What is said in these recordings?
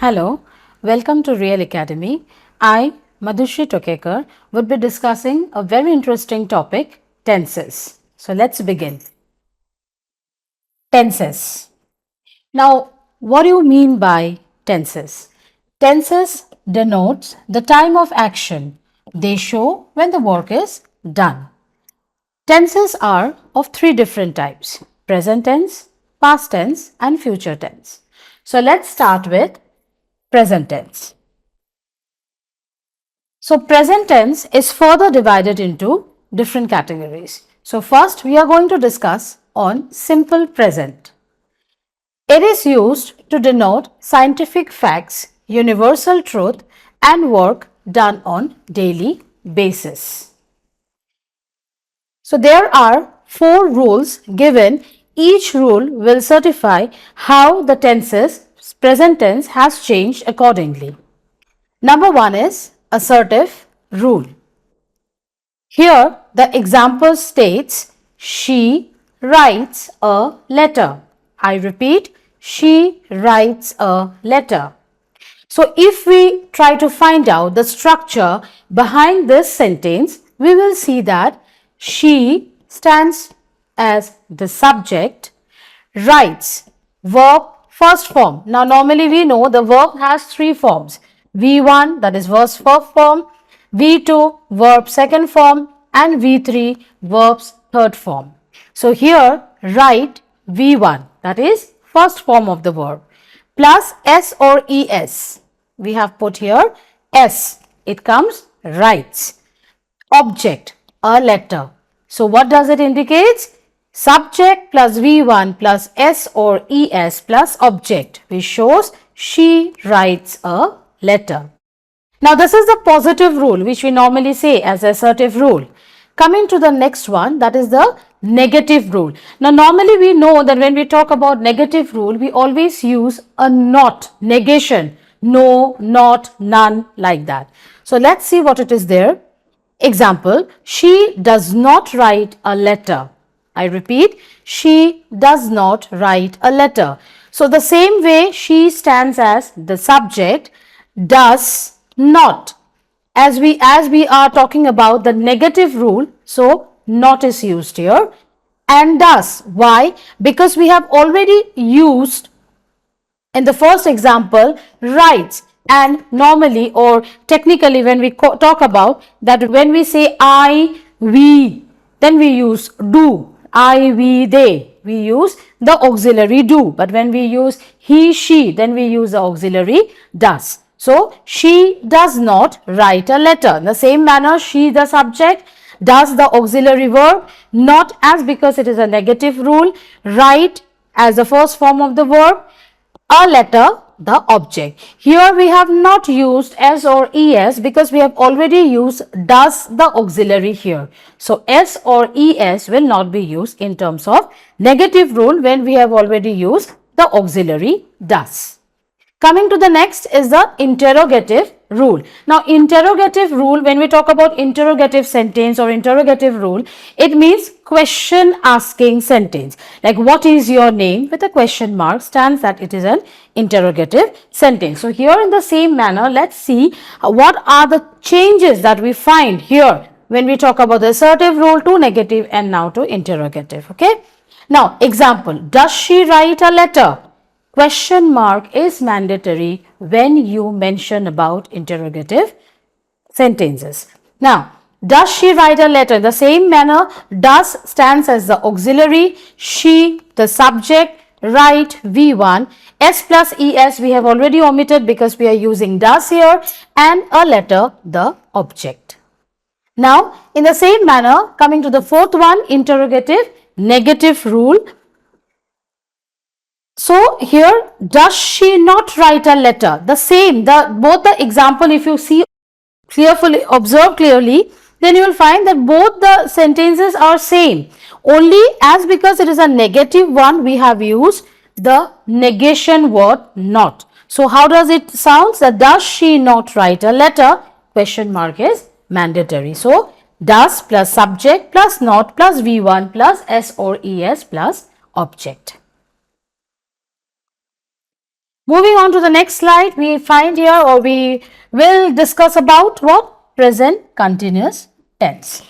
Hello, welcome to Real Academy. I, Madhushri Tokekar, would be discussing a very interesting topic, tenses. So let's begin. Tenses. Now, what do you mean by tenses? Tenses denotes the time of action. They show when the work is done. Tenses are of three different types: present tense, past tense, and future tense. So let's start with present tense. So present tense is further divided into different categories. So first we are going to discuss on simple present. It is used to denote scientific facts, universal truth and work done on daily basis. So there are 4 rules given. Each rule will certify how the present tense has changed accordingly. Number 1 is assertive rule. Here the example states, she writes a letter. I repeat, she writes a letter. So if we try to find out the structure behind this sentence, we will see that she stands as the subject, writes, verb first form. Now normally we know the verb has 3 forms: V1, that is verb first form, V2 verb second form, and V3 verbs third form. So here write V1, that is first form of the verb, plus S or ES. We have put here S, it comes writes. Object, a letter. So what does it indicate? Subject plus V1 plus S or ES plus object, which shows she writes a letter. Now this is the positive rule, which we normally say as assertive rule. Coming to the next one, that is the negative rule. Now normally we know that when we talk about negative rule, we always use a not, negation, no, not, none, like that. So let's see what it is there. Example, she does not write a letter. I repeat, she does not write a letter. So the same way she stands as the subject, does not. As we are talking about the negative rule, so not is used here, and does. Why? Because we have already used in the first example writes, and normally or technically when we talk about that, when we say I, we, then we use do. I, we, they, we use the auxiliary do, but when we use he, she, then we use the auxiliary does. So she does not write a letter. In the same manner, she the subject, does the auxiliary verb, not as because it is a negative rule, write as the first form of the verb, a letter the object. Here we have not used S or ES because we have already used does the auxiliary here. So S or ES will not be used in terms of negative rule when we have already used the auxiliary does. Coming to the next is the interrogative rule. Now interrogative rule, when we talk about interrogative sentence or interrogative rule, it means question asking sentence. Like what is your name with a question mark stands that it is an interrogative sentence. So here in the same manner, let's see what are the changes that we find here when we talk about the assertive rule to negative and now to interrogative. Okay. Now example, does she write a letter? Question mark is mandatory when you mention about interrogative sentences. Now, does she write a letter? In the same manner, does stands as the auxiliary, she the subject, write V1, S plus ES we have already omitted because we are using does here, and a letter the object. Now, in the same manner, coming to the fourth one, interrogative negative rule. So here, does she not write a letter? The same, both the example, if you see carefully, observe clearly, then you will find that both the sentences are same. Only as because it is a negative one, we have used the negation word not. So how does it sound? That does she not write a letter? Question mark is mandatory. So does plus subject plus not plus V1 plus S or ES plus object. Moving on to the next slide, we find here, or we will discuss about what? Present continuous tense.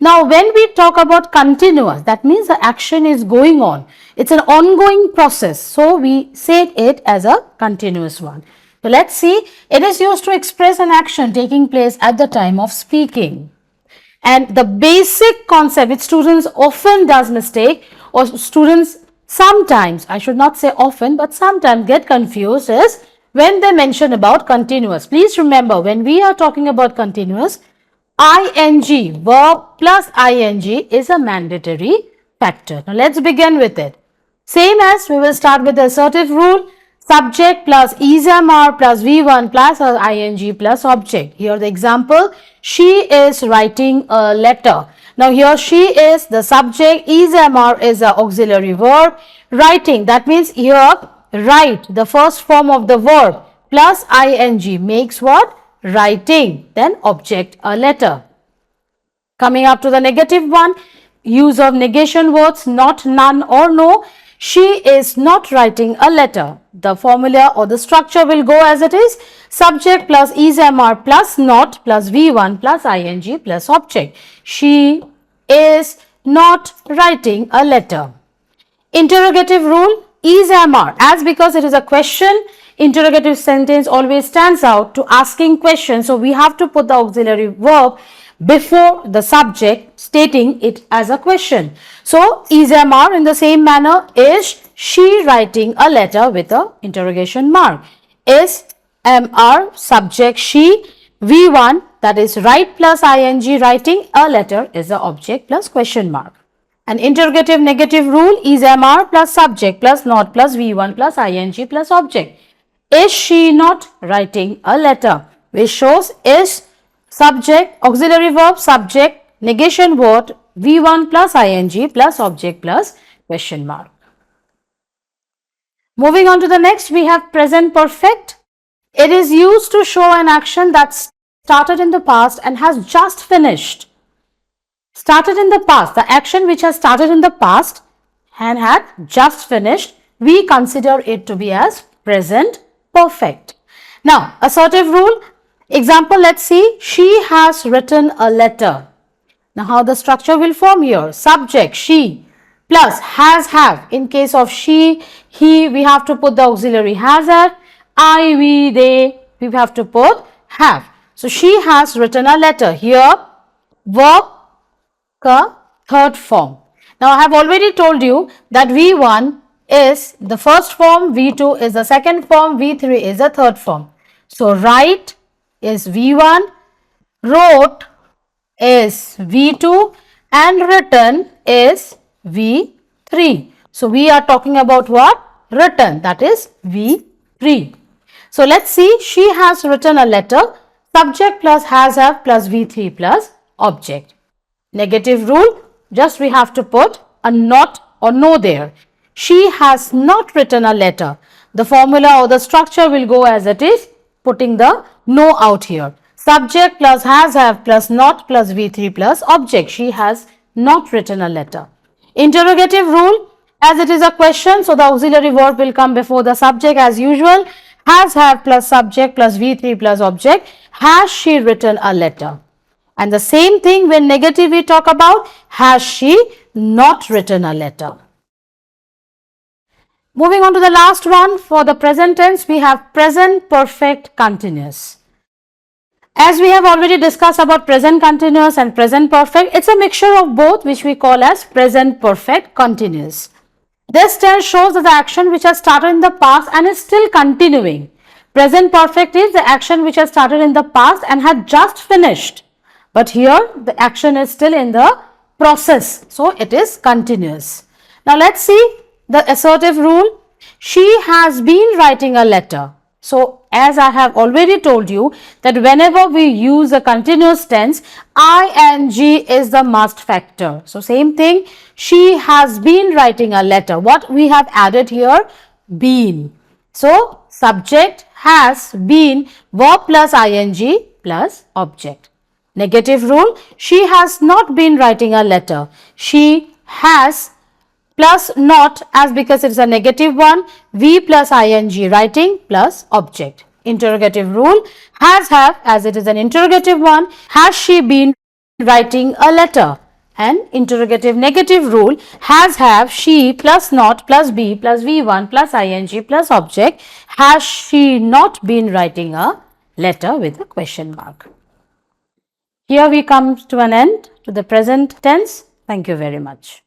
Now, when we talk about continuous, that means the action is going on. It's an ongoing process. So, we say it as a continuous one. So, let's see. It is used to express an action taking place at the time of speaking. And the basic concept which students often does mistake, or students sometimes, I should not say often, but sometimes get confused is when they mention about continuous. Please remember, when we are talking about continuous, ing, verb plus ing is a mandatory factor. Now, let's begin with it. Same as we will start with the assertive rule, subject plus is am are plus V1 plus ing plus object. Here the example, she is writing a letter. Now, here she is the subject, is am are is the auxiliary verb, writing, that means here write, the first form of the verb, plus ing makes what? Writing, then object, a letter. Coming up to the negative one, use of negation words, not, none or no. She is not writing a letter. The formula or the structure will go as it is, subject plus is am are plus not plus V1 plus ing plus object. She is not writing a letter. Interrogative rule, is am are, as because it is a question, interrogative sentence always stands out to asking questions. So, we have to put the auxiliary verb before the subject stating it as a question. So, is am are in the same manner, is she writing a letter with a interrogation mark. Is am are subject she, V1 that is write plus ing writing a letter is the object plus question mark. An interrogative negative rule, is am are plus subject plus not plus V1 plus ing plus object. Is she not writing a letter, which shows is subject, auxiliary verb, subject, negation word, V1 plus ing plus object plus question mark. Moving on to the next, we have present perfect. It is used to show an action that started in the past and has just finished. Started in the past, the action which has started in the past and had just finished, we consider it to be as present perfect. Now, assertive rule, example, let's see, she has written a letter. Now, how the structure will form here, subject, she, plus has, have. In case of she, he, we have to put the auxiliary has, have, I, we, they, we have to put have. So, she has written a letter. Here, verb, third form. Now, I have already told you that V1 is the first form, V2 is the second form, V3 is the third form. So, write is V1, wrote is V2 and written is V3. So, we are talking about what? Written, that is V3. So, let's see, she has written a letter, subject plus has, have plus V3 plus object. Negative rule, just we have to put a not or no there. She has not written a letter. The formula or the structure will go as it is, putting the no out here. Subject plus has, have plus not plus V3 plus object. She has not written a letter. Interrogative rule, as it is a question, so the auxiliary verb will come before the subject as usual. Has, have plus subject plus V3 plus object. Has she written a letter? And the same thing when negative we talk about, has she not written a letter? Moving on to the last one, for the present tense, we have present perfect continuous. As we have already discussed about present continuous and present perfect, it's a mixture of both which we call as present perfect continuous. This tense shows that the action which has started in the past and is still continuing. Present perfect is the action which has started in the past and had just finished. But here the action is still in the process, so it is continuous. Now, let's see the assertive rule. She has been writing a letter. So, as I have already told you that whenever we use a continuous tense, ing is the must factor. So, same thing, she has been writing a letter. What we have added here? Been. So, subject has been, verb plus ing plus object. Negative rule, she has not been writing a letter. She has plus not as because it is a negative one, V plus ing writing plus object. Interrogative rule, has have as it is an interrogative one, has she been writing a letter? And interrogative negative rule, has have she plus not plus be plus V1 plus ing plus object, has she not been writing a letter with a question mark. Here we come to an end to the present tense. Thank you very much.